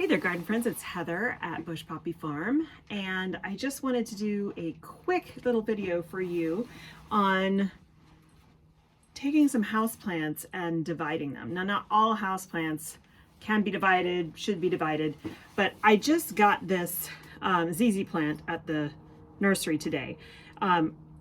Hey there, garden friends, it's Heather at Bush Poppy Farm, and I just wanted to do a quick little video for you on taking some houseplants and dividing them. Now, not all houseplants can be divided, should be divided, but I just got this ZZ plant at the nursery today.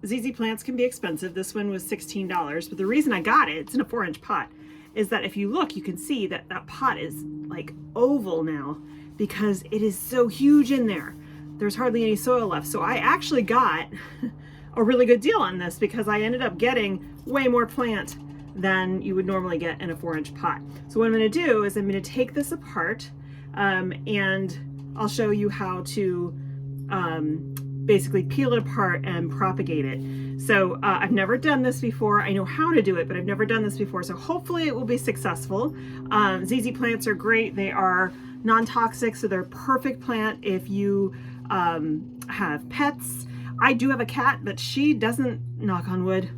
ZZ plants can be expensive. This one was $16, but the reason I got it, it's in a 4-inch pot, is that if you look, you can see that that pot is like oval now because it is so huge in there. There's hardly any soil left. So I actually got a really good deal on this because I ended up getting way more plant than you would normally get in a 4-inch pot. So what I'm going to do is I'm going to take this apart and I'll show you how to basically peel it apart and propagate it. So I've never done this before. I know how to do it, but I've never done this before. So hopefully it will be successful. ZZ plants are great. They are non-toxic, so they're perfect plant if you have pets. I do have a cat, but she doesn't, knock on wood,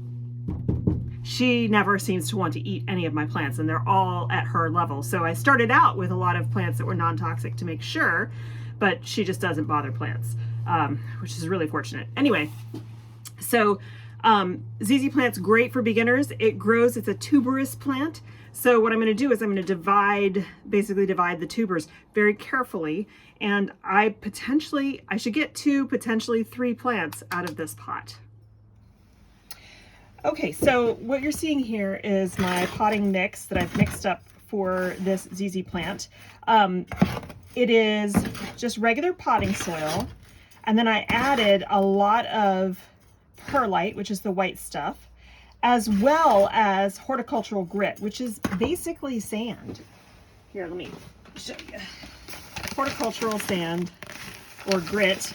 she never seems to want to eat any of my plants, and they're all at her level. So I started out with a lot of plants that were non-toxic to make sure, but she just doesn't bother plants, which is really fortunate. Anyway, so ZZ plant's great for beginners. It grows, it's a tuberous plant. So what I'm going to do is I'm going to basically divide the tubers very carefully. And I should get 2, potentially 3 plants out of this pot. Okay, so what you're seeing here is my potting mix that I've mixed up for this ZZ plant. It is just regular potting soil. And then I added a lot of perlite, which is the white stuff, as well as horticultural grit, which is basically sand. Here, let me show you. Horticultural sand or grit,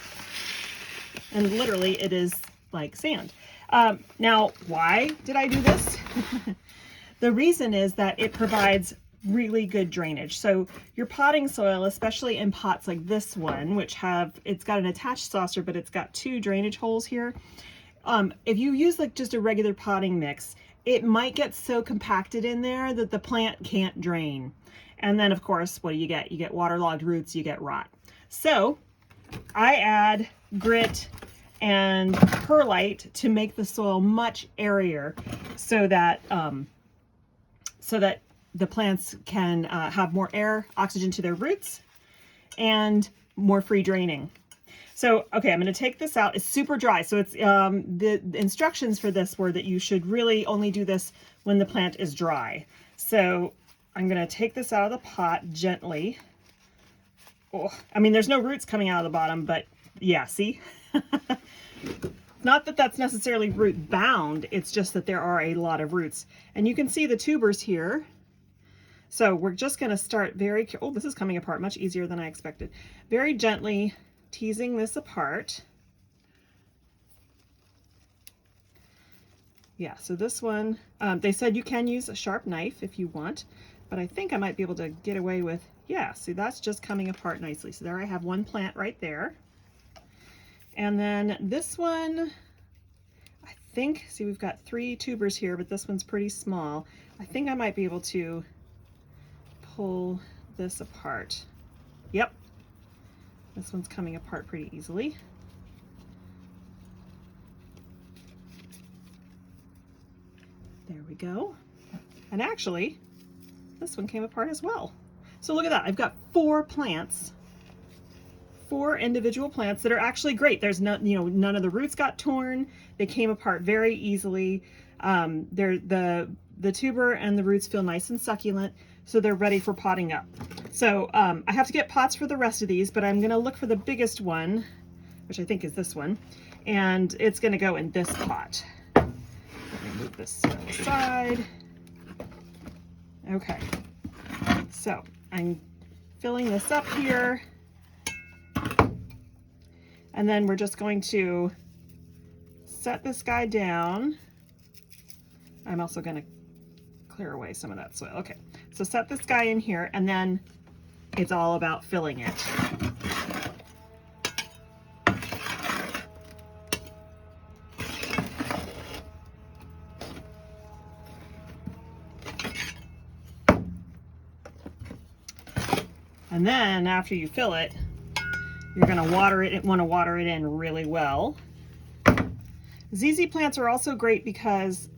and literally it is like sand. Now, why did I do this? The reason is that it provides really good drainage. So your potting soil, especially in pots like this one, which it's got an attached saucer, but it's got 2 drainage holes here. If you use like just a regular potting mix, it might get so compacted in there that the plant can't drain. And then of course, what do you get? You get waterlogged roots, you get rot. So I add grit and perlite to make the soil much airier so that the plants can have more air, oxygen to their roots, and more free draining. So, okay, I'm going to take this out. It's super dry. So it's the instructions for this were that you should really only do this when the plant is dry. So I'm going to take this out of the pot gently. Oh, I mean, there's no roots coming out of the bottom, but yeah, see? Not that that's necessarily root bound. It's just that there are a lot of roots. And you can see the tubers here. So we're just going to start oh, this is coming apart much easier than I expected. Very gently teasing this apart. Yeah, so this one, they said you can use a sharp knife if you want, but I think I might be able to get away with, yeah, see, that's just coming apart nicely. So there I have one plant right there. And then this one, I think, see, we've got 3 tubers here, but this one's pretty small. I think I might be able to pull this apart. Yep. This one's coming apart pretty easily. There we go. And actually, this one came apart as well. So look at that. I've got 4 plants, 4 individual plants that are actually great. There's no, none of the roots got torn. They came apart very easily. The tuber and the roots feel nice and succulent, so they're ready for potting up. So I have to get pots for the rest of these, but I'm going to look for the biggest one, which I think is this one, and it's going to go in this pot. Let me move this aside. Okay, so I'm filling this up here, and then we're just going to set this guy down. I'm also going to clear away some of that soil. Okay, so set this guy in here, and then it's all about filling it. And then after you fill it, you're going to want to water it in really well. ZZ plants are also great because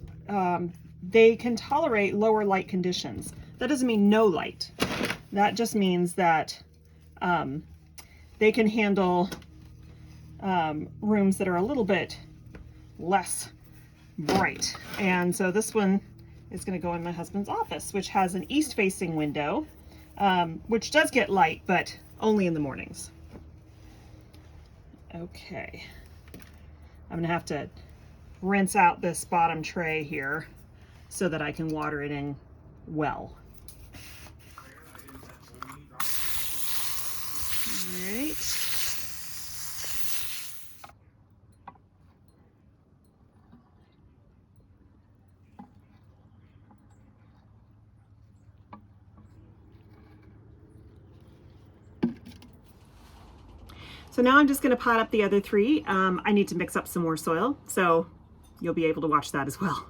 they can tolerate lower light conditions. That doesn't mean no light. That just means that they can handle rooms that are a little bit less bright. And so this one is going to go in my husband's office, which has an east-facing window, which does get light, but only in the mornings. Okay. I'm going to have to rinse out this bottom tray here so that I can water it in well. All right. So now I'm just going to pot up the other three. I need to mix up some more soil, so you'll be able to watch that as well.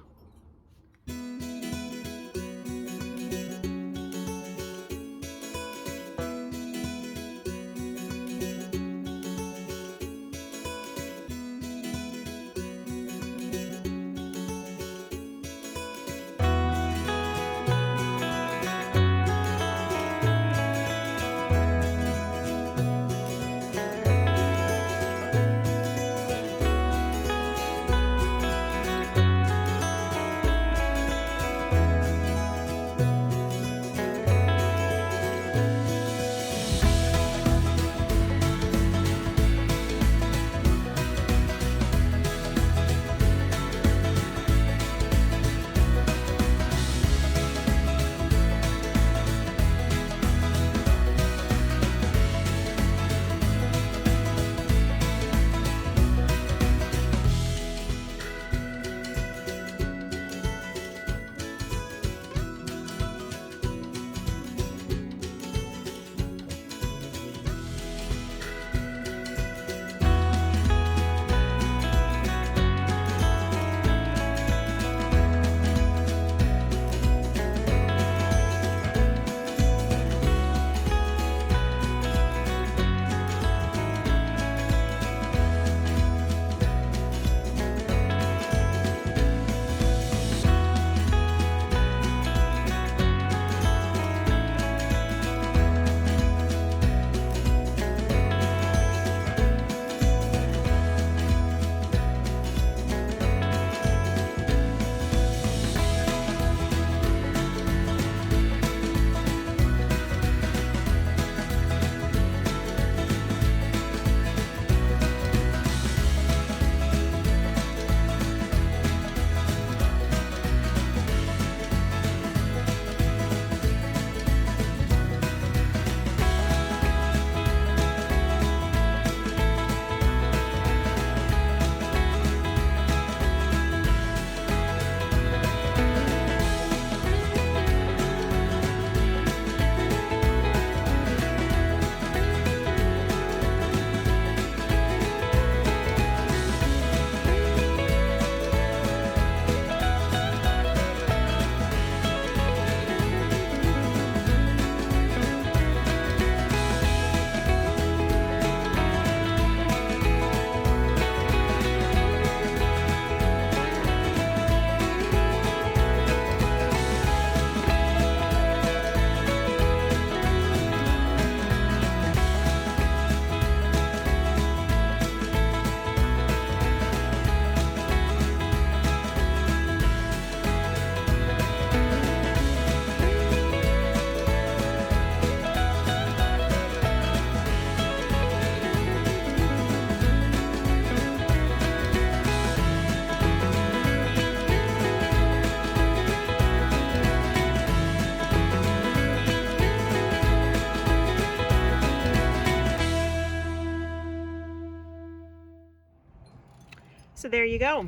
So there you go.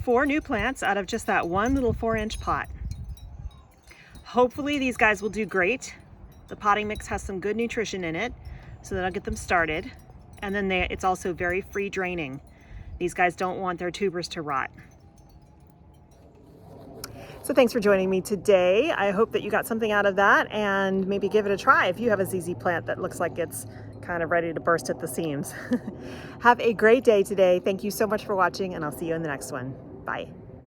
4 new plants out of just that one little 4-inch pot. Hopefully these guys will do great. The potting mix has some good nutrition in it, so that'll get them started. And then it's also very free draining. These guys don't want their tubers to rot. So thanks for joining me today. I hope that you got something out of that, and maybe give it a try if you have a ZZ plant that looks like it's kind of ready to burst at the seams. Have a great day today. Thank you so much for watching, and I'll see you in the next one. Bye.